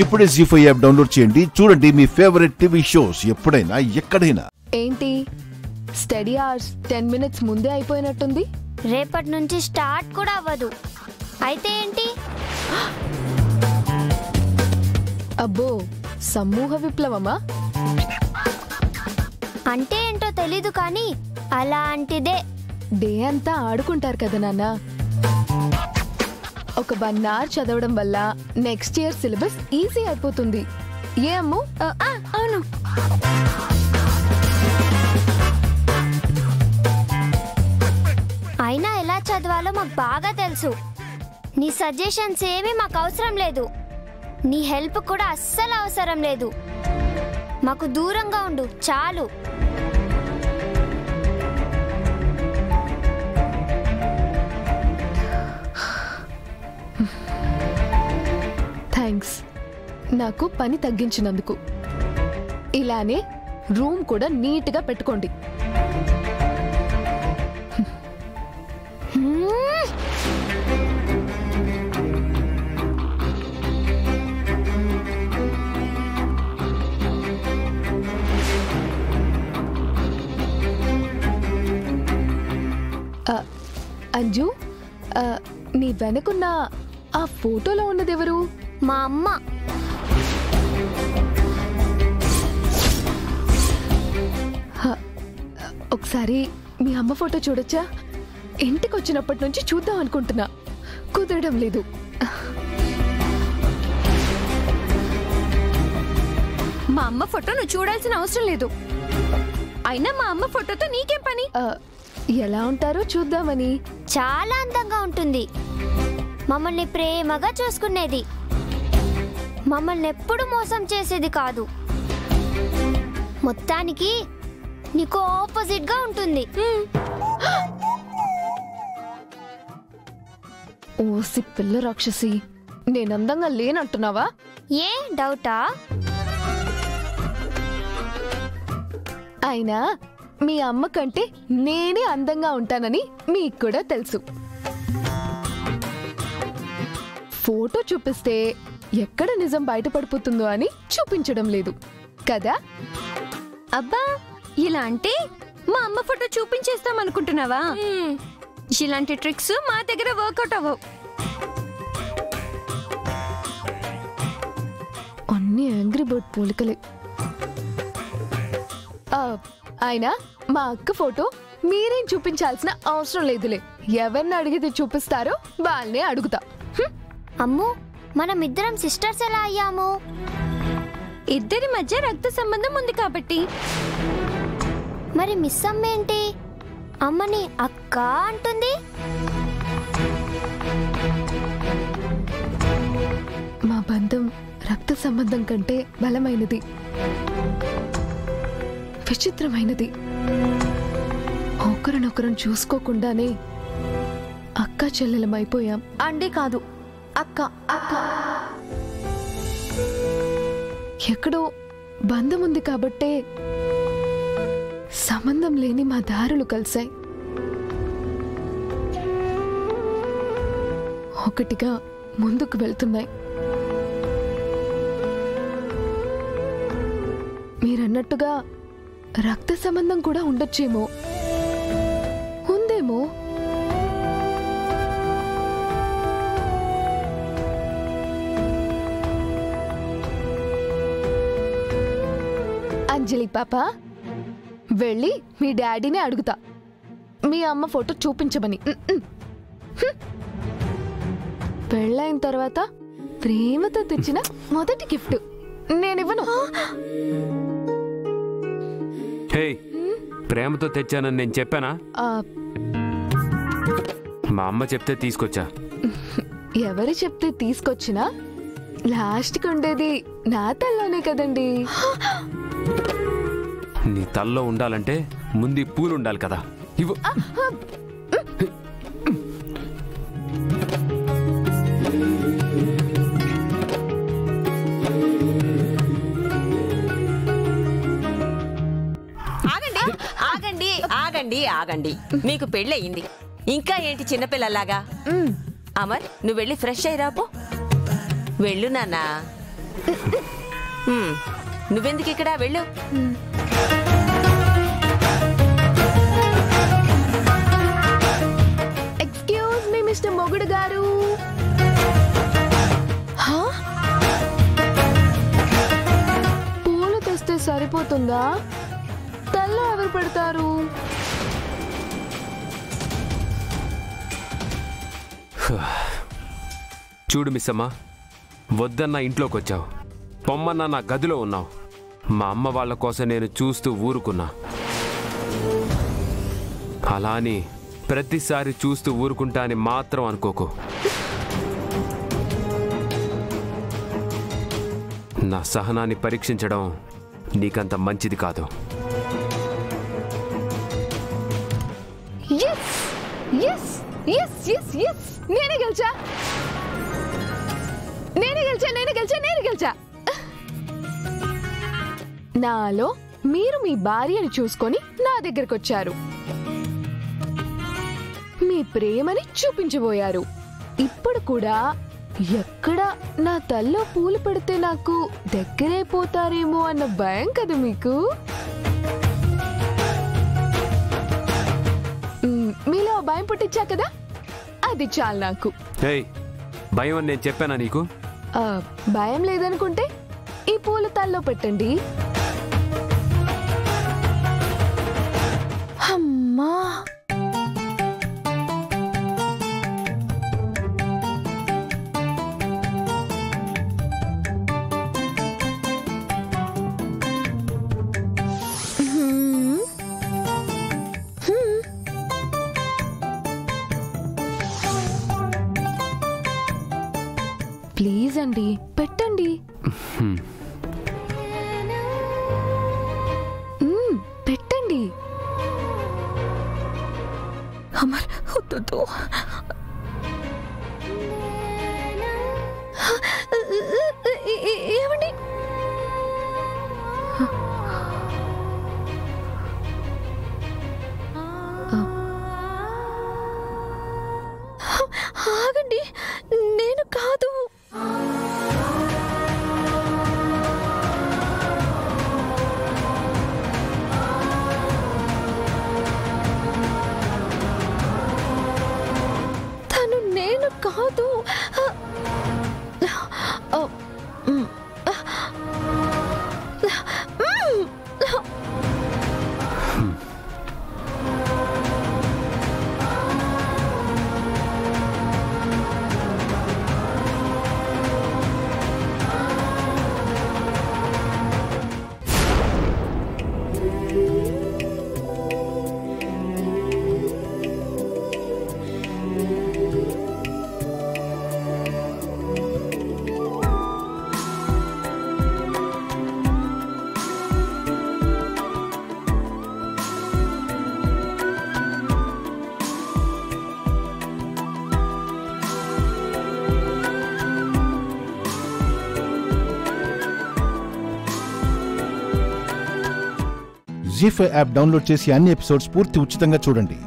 ఇప్పుడే ZEE5 app download చేయండి. చూడండి మీ ఫేవరెట్ టీవీ షోస్ ఎప్పుడైనా ఎక్కడైనా. ఏంటి స్టడీ అవర్స్ 10 minutes ముందే అయిపోయినట్టుంది. రేపటి నుంచి స్టార్ట్ కూడా అవ్వదు. అయితే ఏంటి? అబ్బో సమూహ విప్లవమా? అంటే ఏంటో తెలీదు కానీ అలాంటిదే. డే అంతా ఆడుకుంటారు కదా నాన్న. ఒక 1 hour చదవడం వల్ల నెక్స్ట్ ఇయర్ సిలబస్ ఈజీ అయిపోతుంది. ఏ అమ్ము? అవును. అయినా ఎలా చదవాలో మాకు బాగా తెలుసు. నీ సజెషన్స్ ఏమీ మాకు అవసరం లేదు. నీ హెల్ప్ కూడా అస్సలు అవసరం లేదు. మాకు దూరంగా ఉండు చాలు. థ్యాంక్స్ నాకు పని తగ్గించినందుకు. ఇలానే రూమ్ కూడా నీట్గా పెట్టుకోండి. అంజు, నీ వెనకున్న ఆ ఫోటోలో ఉన్నదెవరు? మా అమ్మ. ఒకసారి మీ అమ్మ ఫోటో చూడొచ్చా? ఇంటికి వచ్చినప్పటి నుంచి చూద్దాం అనుకుంటున్నా, కుదరడం లేదు. మా అమ్మ ఫోటో నువ్వు చూడాల్సిన అవసరం లేదు. అయినా మా అమ్మ ఫోటోతో నీకేం పని? ఎలా ఉంటారో చూద్దామని. చాలా అందంగా ఉంటుంది. మమ్మల్ని ప్రేమగా చూసుకునేది. మమ్మల్ని ఎప్పుడు మోసం చేసేది కాదు. మొత్తానికి నీకు ఆపోజిట్ గా ఉంటుంది. ఓసి పిల్ల రాక్షసి, నేనందంగా లేనంటున్నావా? ఏ డౌటా? అయినా మీ అమ్మ కంటే నేనే అందంగా ఉంటానని మీకు కూడా తెలుసు. ఫోటో చూపిస్తే ఎక్కడ నిజం బయటపడిపోతుందో అని చూపించడం లేదు కదా? అబ్బా, ఇలా అంటే మా అమ్మ ఫోటో చూపించేస్తాం అనుకుంటున్నావా? ఇలాంటి ట్రిక్స్ మా దగ్గర వర్కౌట్ అవ్వవు. అన్ని యాంగ్రీ బర్డ్ పోలికలే. అయినా మా అక్క ఫోటో మీరేం చూపించాల్సిన అవసరం లేదులే. ఎవరిని అడిగితే చూపిస్తారో వాళ్ళనే అడుగుతా. అమ్ము, మనం ఇద్దరం సిస్టర్స్ ఎలా అయ్యాము? ఇద్దరి మధ్య రక్త సంబంధం ఉంది కాబట్టి. మరి మిస్ అమ్మ ఏంటి అమ్మని అక్క అంటుంది? మా బంధం రక్త సంబంధం కంటే బలమైనది, విచిత్రమైనది. ఒకరినొకరం చూసుకోకుండానే అక్క చెల్లెలమైపోయాం. అంటే కాదు, అక్క అక్క. ఎక్కడో బంధం ఉంది కాబట్టే సంబంధం లేని మా దారులు కలిశాయి. ఒకటిగా ముందుకు వెళ్తున్నాయి. మీరన్నట్టుగా రక్త సంబంధం కూడా ఉండొచ్చేమో, ఉందేమో. అంజలి పాప, వెళ్ళి మీ డాడీని అడుగుతా మీ అమ్మ ఫోటో చూపించమని. పెళ్ళైన తర్వాత ప్రేమతో తెచ్చిన మొదటి గిఫ్ట్ నేనివ్వను. హే, ప్రేమతో తెచ్చానని నేను చెప్పానా? మా అమ్మ చెప్తే తీసుకొచ్చా. ఎవరు చెప్తే తీసుకొచ్చినా లాస్ట్కి ఉండేది నా తల్లోనే కదండి. నీ తల్లో ఉండాలంటే ముందు పూలు ఉండాలి కదా. ఇవ్వు. ఆగండి ఆగండి ఆగండి, మీకు పెళ్ళయింది, ఇంకా ఏంటి చిన్నపిల్లలాగా? అమర్, నువ్వు వెళ్ళి ఫ్రెష్ అయ్యి రాపో. వెళ్ళు నాన్నా. నువ్వెందుకు ఇక్కడ వెళ్ళు. ఎక్స్క్యూజ్ మీ మిస్టర్ మొగుడు గారు. పూలు తెస్తే సరిపోతుందా? తల్లో ఎవరు పెడతారు? చూడు మిస్సమ్మా, వద్దన్న ఇంట్లోకి వచ్చావు, పొమ్మన్న నా గదిలో ఉన్నావు. మా అమ్మ వాళ్ళ కోసం నేను చూస్తూ ఊరుకున్నా. అలా అని ప్రతిసారి చూస్తూ ఊరుకుంటా అని మాత్రం అనుకోకు. నా సహనాన్ని పరీక్షించడం నీకంత మంచిది కాదు. నేనే గెలిచా. నాలో మీరు మీ భార్యని చూసుకొని నా దగ్గరకు వచ్చారు, మీ ప్రేమని చూపించబోయారు. ఇప్పుడు కూడా ఎక్కడ నా తల్లో పూలు పెడితే నాకు దగ్గరైపోతారేమో అన్న భయం కదా మీకు. మీలో భయం పుట్టించా కదా, అది చాలు నాకు. భయం అని నేను చెప్పానా నీకు? భయం లేదనుకుంటే ఈ పూలు తల్లో పెట్టండి. అమ్మా, ప్లీజ్ అండి, పెట్టండి. పెట్టండి. అమర్, వద్దు. ఏమండి? ఆగండి, నేను కాదు. తను నేను కాదు. జీ5 యాప్ డౌన్లోడ్ చేసి అన్ని ఎపిసోడ్స్ పూర్తి ఉచితంగా చూడండి.